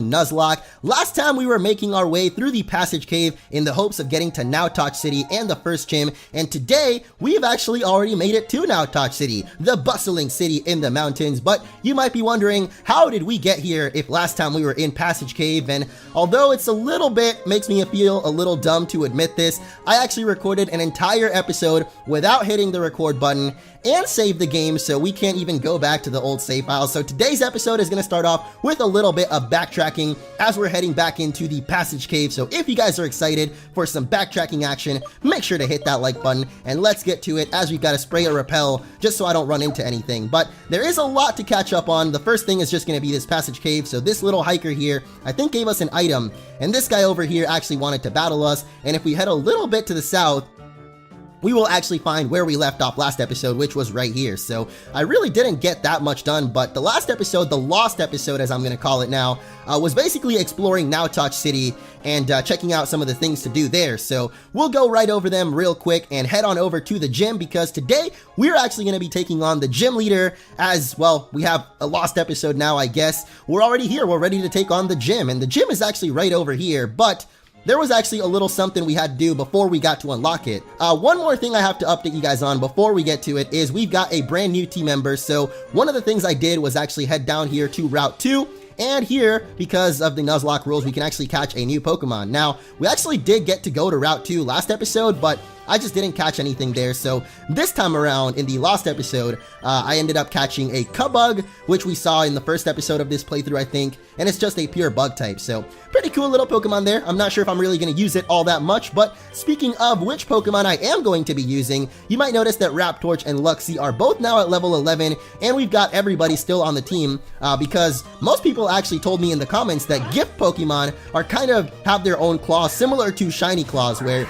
Nuzlocke. Last time we were making our way through the passage cave in the hopes of getting to Nowtach City and the first gym, and today we've actually already made it to Nowtach City, the bustling city in the mountains. But you might be wondering, how did we get here if last time we were in passage cave? And although it's a little bit makes me feel a little dumb to admit this, I actually recorded an entire episode without hitting the record button and saved the game, so we can't even go back to the old save files. So today's episode is going to start off with a little bit of backtracking as we're heading back into the passage cave. So if you guys are excited for some backtracking action, make sure to hit that like button and let's get to it, as we've got to spray or repel just so I don't run into anything. But there is a lot to catch up on. The first thing is just going to be this passage cave. So this little hiker here, I think, gave us an item, and this guy over here actually wanted to battle us. And if we head a little bit to the south, we will actually find where we left off last episode, which was right here. So I really didn't get that much done, but the last episode, the lost episode as I'm going to call it now, was basically exploring Nowtach City and checking out some of the things to do there. So we'll go right over them real quick and head on over to the gym, because today we're actually going to be taking on the gym leader. As well, we have a lost episode now, I guess. We're already here. We're ready to take on the gym, and the gym is actually right over here, but there was actually a little something we had to do before we got to unlock it. One more thing I have to update you guys on before we get to it is we've got a brand new team member. So one of the things I did was actually head down here to Route 2. And here, because of the Nuzlocke rules, we can actually catch a new Pokemon. Now, we actually did get to go to Route 2 last episode, but I just didn't catch anything there. So this time around in the lost episode, I ended up catching a Cubug, which we saw in the first episode of this playthrough, I think, and it's just a pure bug type. So pretty cool little Pokemon there. I'm not sure if I'm really going to use it all that much, but speaking of which Pokemon I am going to be using, you might notice that Raptorch and Luxie are both now at level 11, and we've got everybody still on the team, because most people actually told me in the comments that gift Pokemon are kind of have their own claws, similar to shiny claws, where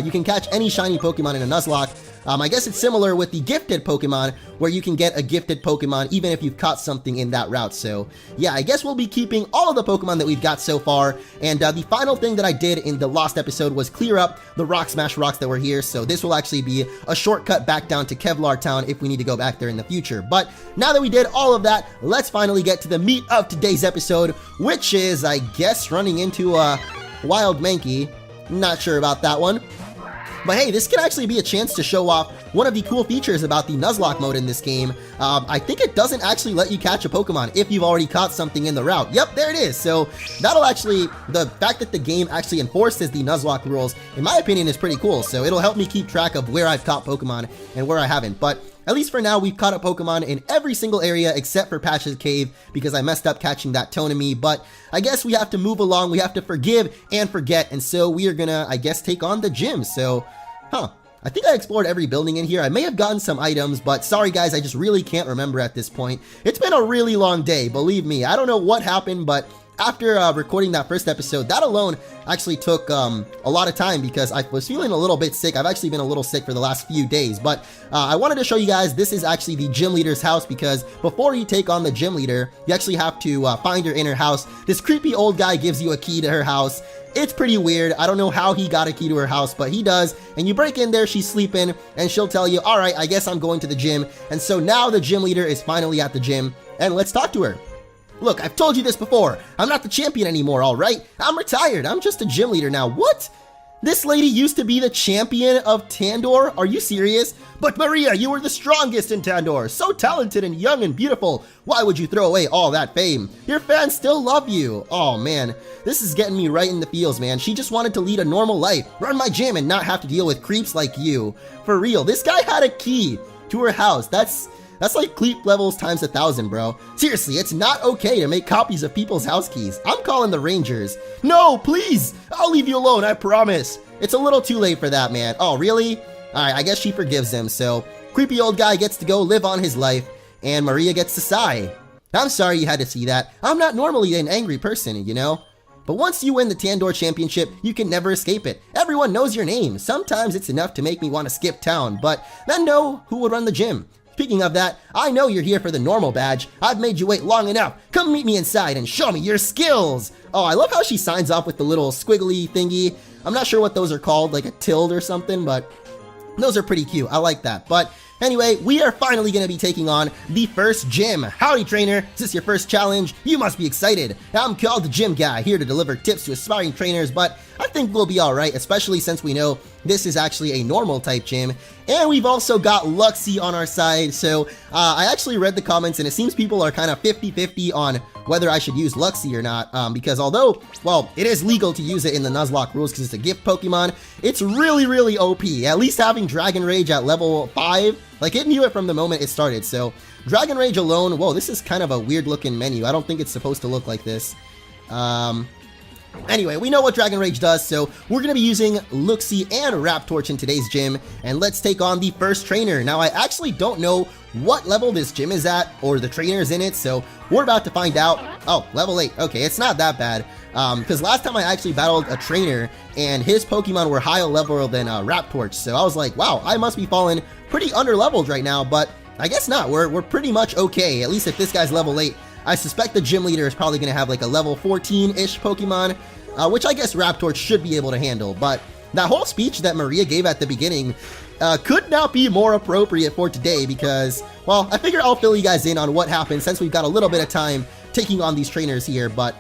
you can catch any shiny Pokemon in a Nuzlocke. I guess it's similar with the gifted Pokemon, where you can get a gifted Pokemon even if you've caught something in that route. So yeah, I guess we'll be keeping all of the Pokemon that we've got so far. And the final thing that I did in the lost episode was clear up the Rock Smash rocks that were here. So this will actually be a shortcut back down to Kevlar Town if we need to go back there in the future. But now that we did all of that, let's finally get to the meat of today's episode, which is, I guess, running into a Wild Mankey. Not sure about that one. But hey, this can actually be a chance to show off one of the cool features about the Nuzlocke mode in this game. I think it doesn't actually let you catch a Pokemon if you've already caught something in the route. Yep, there it is. So that'll actually, the fact that the game actually enforces the Nuzlocke rules, in my opinion, is pretty cool. So it'll help me keep track of where I've caught Pokemon and where I haven't. But at least for now, we've caught a Pokemon in every single area except for Patch's Cave, because I messed up catching that Tonemi. But I guess we have to move along. We have to forgive and forget. And so we are gonna, I guess, take on the gym. So, I think I explored every building in here. I may have gotten some items, but sorry guys, I just really can't remember at this point. It's been a really long day, believe me. I don't know what happened, but after recording that first episode, that alone actually took a lot of time, because I was feeling a little bit sick. I've actually been a little sick for the last few days, but I wanted to show you guys, this is actually the gym leader's house, because before you take on the gym leader, you actually have to find her in her house. This creepy old guy gives you a key to her house. It's pretty weird. I don't know how he got a key to her house, but he does. And you break in there, she's sleeping, and she'll tell you, all right, I guess I'm going to the gym. And so now the gym leader is finally at the gym, and let's talk to her. Look, I've told you this before. I'm not the champion anymore, all right? I'm retired. I'm just a gym leader now. What? This lady used to be the champion of Tandor? Are you serious? But Maria, you were the strongest in Tandor. So talented and young and beautiful. Why would you throw away all that fame? Your fans still love you. Oh man, this is getting me right in the feels, man. She just wanted to lead a normal life, run my gym, and not have to deal with creeps like you. For real, this guy had a key to her house. That's like creep levels times 1,000, bro. Seriously, it's not okay to make copies of people's house keys. I'm calling the Rangers. No, please! I'll leave you alone, I promise. It's a little too late for that, man. Oh, really? Alright, I guess she forgives him, so creepy old guy gets to go live on his life, and Maria gets to sigh. I'm sorry you had to see that. I'm not normally an angry person, you know? But once you win the Tandor Championship, you can never escape it. Everyone knows your name. Sometimes it's enough to make me want to skip town, but then know who would run the gym. Speaking of that, I know you're here for the normal badge. I've made you wait long enough. Come meet me inside and show me your skills. Oh, I love how she signs off with the little squiggly thingy. I'm not sure what those are called, like a tilde or something, but those are pretty cute. I like that. But Anyway, we are finally going to be taking on the first gym. Howdy trainer, is this your first challenge? You must be excited. I'm called the Gym Guy, here to deliver tips to aspiring trainers, but I think we'll be alright, especially since we know this is actually a normal type gym. And we've also got Luxie on our side, so I actually read the comments and it seems people are kind of 50-50 on whether I should use Luxie or not, because although, well, it is legal to use it in the Nuzlocke Rules because it's a gift Pokemon, it's really OP. At least having Dragon Rage at level 5, like it knew it from the moment it started, so Dragon Rage alone, whoa, this is kind of a weird looking menu. I don't think it's supposed to look like this. Anyway, we know what Dragon Rage does, so we're going to be using Luxie and Raptorch in today's gym, and let's take on the first trainer. Now, I actually don't know what level this gym is at, or the trainers in it, so we're about to find out. Oh, level 8. Okay, it's not that bad, because last time I actually battled a trainer, and his Pokemon were higher level than Raptorch, so I was like, wow, I must be falling pretty under-leveled right now, but I guess not. We're pretty much okay, at least if this guy's level 8. I suspect the gym leader is probably going to have like a level 14-ish Pokemon, which I guess Raptorch should be able to handle, but that whole speech that Maria gave at the beginning could not be more appropriate for today because, well, I figure I'll fill you guys in on what happened since we've got a little bit of time taking on these trainers here, but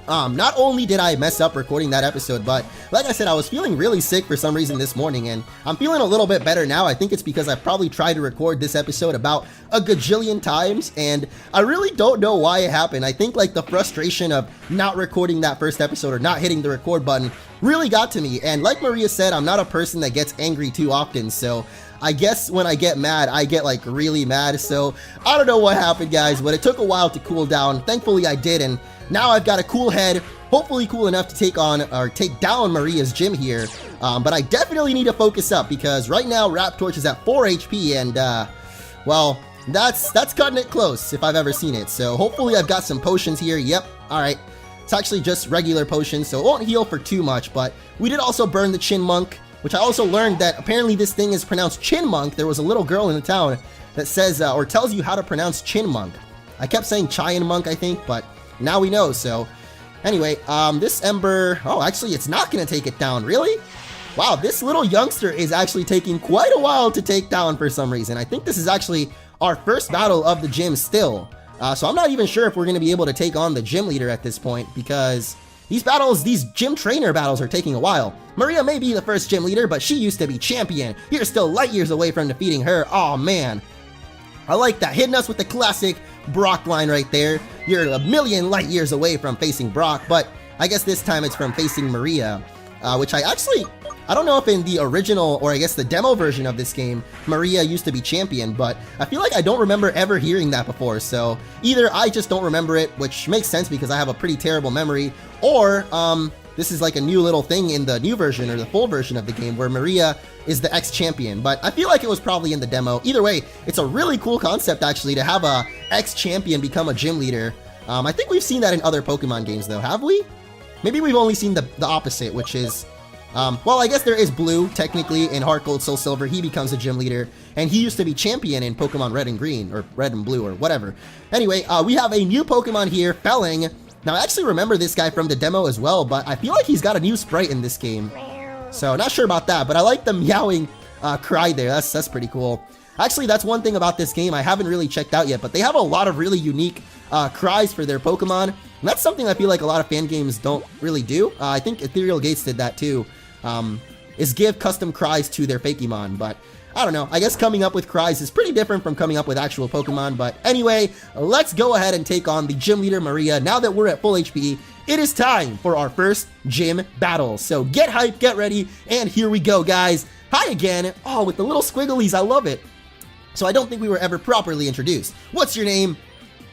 not only did I mess up recording that episode, but like I said, I was feeling really sick for some reason this morning, and I'm feeling a little bit better now. I think it's because I probably tried to record this episode about a gajillion times, and I really don't know why it happened. I think like the frustration of not recording that first episode or not hitting the record button really got to me, and like Maria said, I'm not a person that gets angry too often, so I guess when I get mad, I get like really mad, so I don't know what happened, guys, but it took a while to cool down. Thankfully I did, and now I've got a cool head, hopefully cool enough to take on, or take down Maria's gym here, but I definitely need to focus up, because right now Raptorch is at 4 HP, and, well, that's cutting it close, if I've ever seen it, so hopefully I've got some potions here. Yep, alright, it's actually just regular potions, so it won't heal for too much, but we did also burn the Chinmunk, which I also learned that apparently this thing is pronounced Chinmunk. There was a little girl in the town that says, or tells you how to pronounce Chinmunk. I kept saying Chianmunk, I think, but now we know, so anyway, this Ember, oh, actually, it's not going to take it down, really? Wow, this little youngster is actually taking quite a while to take down for some reason. I think this is actually our first battle of the gym still, so I'm not even sure if we're going to be able to take on the gym leader at this point, because these battles, these gym trainer battles are taking a while. Maria may be the first gym leader, but she used to be champion. You're still light years away from defeating her. Oh man, I like that, hitting us with the classic Brock line right there. You're a million light years away from facing Brock, but I guess this time it's from facing Maria, which I don't know if in the original, or I guess the demo version of this game, Maria used to be champion, but I feel like I don't remember ever hearing that before, so either I just don't remember it, which makes sense because I have a pretty terrible memory, or this is like a new little thing in the new version or the full version of the game where Maria is the ex-champion, but I feel like it was probably in the demo. Either way, it's a really cool concept actually to have a ex-champion become a gym leader. I think we've seen that in other Pokemon games though, have we? Maybe we've only seen the opposite, which is, well, I guess there is Blue, technically, in Heart Gold, Soul Silver. He becomes a gym leader, and he used to be champion in Pokemon Red and Green, or Red and Blue, or whatever. Anyway, we have a new Pokemon here, Felling. Now, I actually remember this guy from the demo as well, but I feel like he's got a new sprite in this game. So, not sure about that, but I like the meowing cry there. That's pretty cool. Actually, that's one thing about this game I haven't really checked out yet, but they have a lot of really unique cries for their Pokemon, and that's something I feel like a lot of fan games don't really do. I think Ethereal Gates did that too, is give custom cries to their Fakemon, but I don't know, I guess coming up with cries is pretty different from coming up with actual Pokemon, but anyway, let's go ahead and take on the gym leader Maria. Now that we're at full HP, it is time for our first gym battle, so get hyped, get ready, and here we go, guys. Hi again. Oh, with the little squigglies, I love it. So I don't think we were ever properly introduced. What's your name?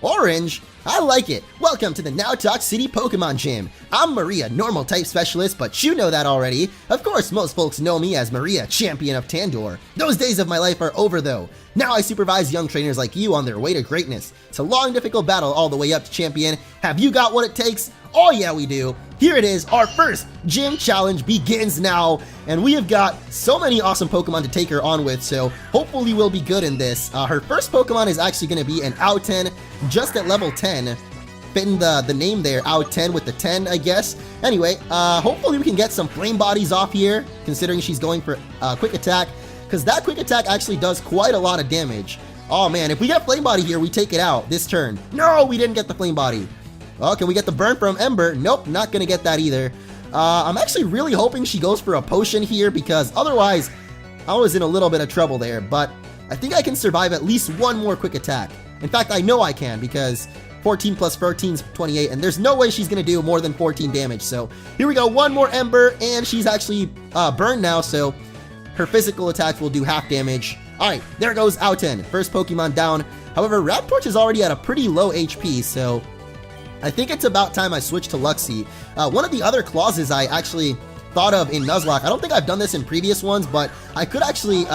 Orange? I like it. Welcome to the Nuzlocke City Pokemon Gym. I'm Maria, normal type specialist, but you know that already. Of course, most folks know me as Maria, champion of Tandor. Those days of my life are over though. Now I supervise young trainers like you on their way to greatness. It's a long, difficult battle all the way up to champion. Have you got what it takes? Oh yeah, we do. Here it is, our first gym challenge begins now, and we have got so many awesome Pokemon to take her on with, so hopefully we'll be good in this. Her first Pokemon is actually going to be an Out-10, just at level 10, fitting the name there, Out-10 with the 10, I guess. Anyway, hopefully we can get some Flame Bodies off here, considering she's going for quick attack. because that quick attack actually does quite a lot of damage. Oh man, if we get Flame Body here, we take it out this turn. No, we didn't get the Flame Body. Oh, can we get the burn from Ember? Nope, not gonna get that either. I'm actually really hoping she goes for a potion here, because otherwise I was in a little bit of trouble there, but I think I can survive at least one more quick attack. In fact, I know I can, because 14 plus 14 is 28, and there's no way she's gonna do more than 14 damage. So here we go, one more Ember, and she's actually burned now, so her physical attacks will do half damage. Alright, there goes Auten, first Pokemon down. However, Raptorch is already at a pretty low HP, so I think it's about time I switch to Luxie. One of the other clauses I actually thought of in Nuzlocke, I don't think I've done this in previous ones, but I could actually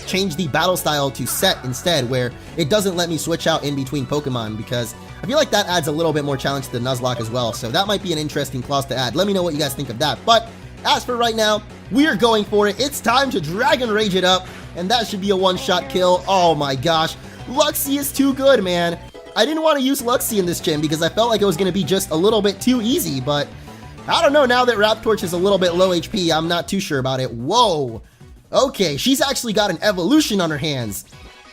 change the battle style to set instead, where it doesn't let me switch out in between Pokemon, because I feel like that adds a little bit more challenge to the Nuzlocke as well, so that might be an interesting clause to add. Let me know what you guys think of that. But as for right now, we are going for it. It's time to Dragon Rage it up, and that should be a one-shot kill. Oh my gosh, Luxie is too good, man. I didn't want to use Luxie in this gym because I felt like it was going to be just a little bit too easy, but I don't know, now that Raptorch is a little bit low HP, I'm not too sure about it. Whoa. Okay, she's actually got an evolution on her hands.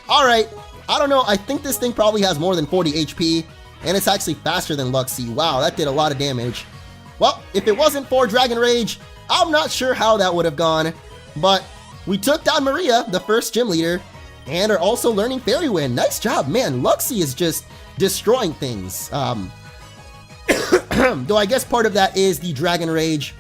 Alright, I don't know, I think this thing probably has more than 40 HP, and it's actually faster than Luxie. Wow, that did a lot of damage. Well, if it wasn't for Dragon Rage, I'm not sure how that would have gone, but we took down Maria, the first gym leader, and are also learning Fairy Wind. Nice job, man. Luxie is just destroying things. Though I guess part of that is the Dragon Rage.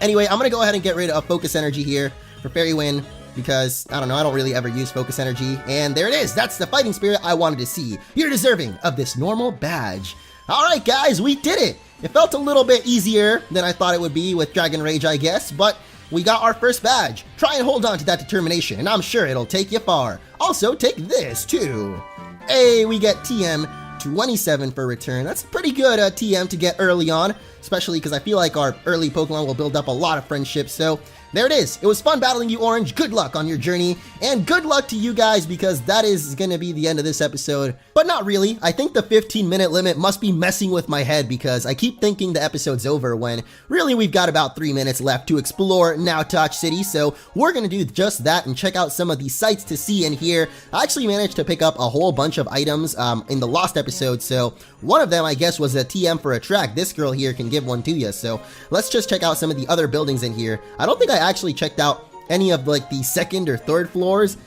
Anyway, I'm going to go ahead and get rid of Focus Energy here for Fairy Wind, because, I don't know, I don't really ever use Focus Energy. And there it is. That's the fighting spirit I wanted to see. You're deserving of this normal badge. Alright guys, we did it! It felt a little bit easier than I thought it would be with Dragon Rage, I guess, but we got our first badge. Try and hold on to that determination, and I'm sure it'll take you far. Also, take this, too. Hey, we get TM 27 for return. That's pretty good TM to get early on, especially because I feel like our early Pokemon will build up a lot of friendships, so there it is. It was fun battling you, Orange. Good luck on your journey, and good luck to you guys, because that is going to be the end of this episode. But not really. I think the 15-minute limit must be messing with my head, because I keep thinking the episode's over when really we've got about 3 minutes left to explore Nowtotch City, so we're going to do just that and check out some of the sights to see and hear. I actually managed to pick up a whole bunch of items in the Lost episode, so one of them, I guess, was a TM for a track. This girl here can give one to you, so let's just check out some of the other buildings in here. I don't think I actually checked out any of like the second or third floors,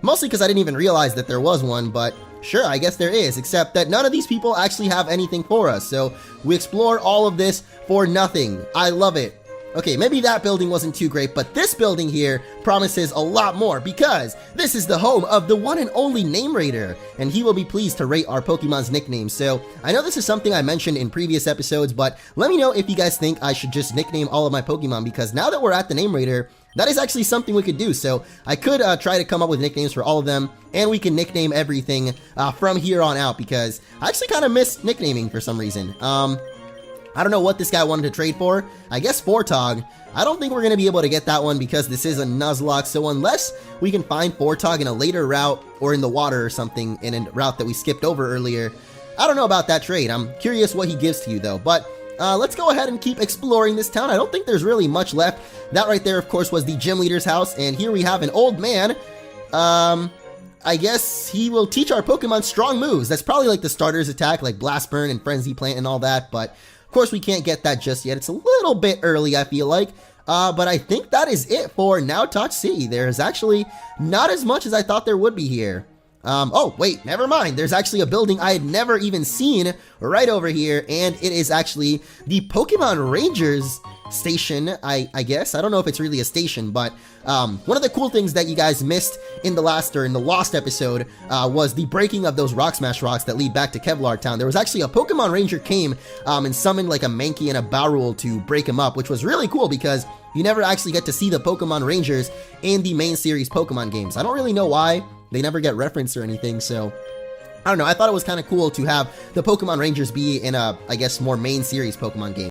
mostly because I didn't even realize that there was one, but sure, I guess there is, except that none of these people actually have anything for us, so we explore all of this for nothing. I love it. Okay, maybe that building wasn't too great, but this building here promises a lot more, because this is the home of the one and only Name Rater, and he will be pleased to rate our Pokemon's nicknames. So I know this is something I mentioned in previous episodes, but let me know if you guys think I should just nickname all of my Pokemon, because now that we're at the Name Rater, that is actually something we could do. So I could try to come up with nicknames for all of them, and we can nickname everything from here on out, because I actually kind of miss nicknaming for some reason. I don't know what this guy wanted to trade for. I guess Fortog. I don't think we're going to be able to get that one because this is a Nuzlocke, so unless we can find Fortog in a later route or in the water or something in a route that we skipped over earlier, I don't know about that trade. I'm curious what he gives to you though, but let's go ahead and keep exploring this town. I don't think there's really much left. That right there, of course, was the gym leader's house, and here we have an old man. I guess he will teach our Pokemon strong moves. That's probably like the starter's attack, like Blast Burn and Frenzy Plant and all that, but of course, we can't get that just yet. It's a little bit early, I feel like. But I think that is it for Nowtotch City. There's actually not as much as I thought there would be here. Oh, wait, never mind. There's actually a building I had never even seen right over here, and it is actually the Pokemon Rangers station, I guess. I don't know if it's really a station, but one of the cool things that you guys missed in the Lost episode was the breaking of those Rock Smash rocks that lead back to Kevlar Town. There was actually a Pokemon Ranger came and summoned like a Mankey and a Bowrule to break him up, which was really cool because you never actually get to see the Pokemon Rangers in the main series Pokemon games. I don't really know why. They never get referenced or anything, so I don't know. I thought it was kind of cool to have the Pokemon Rangers be in a, I guess, more main series Pokemon game.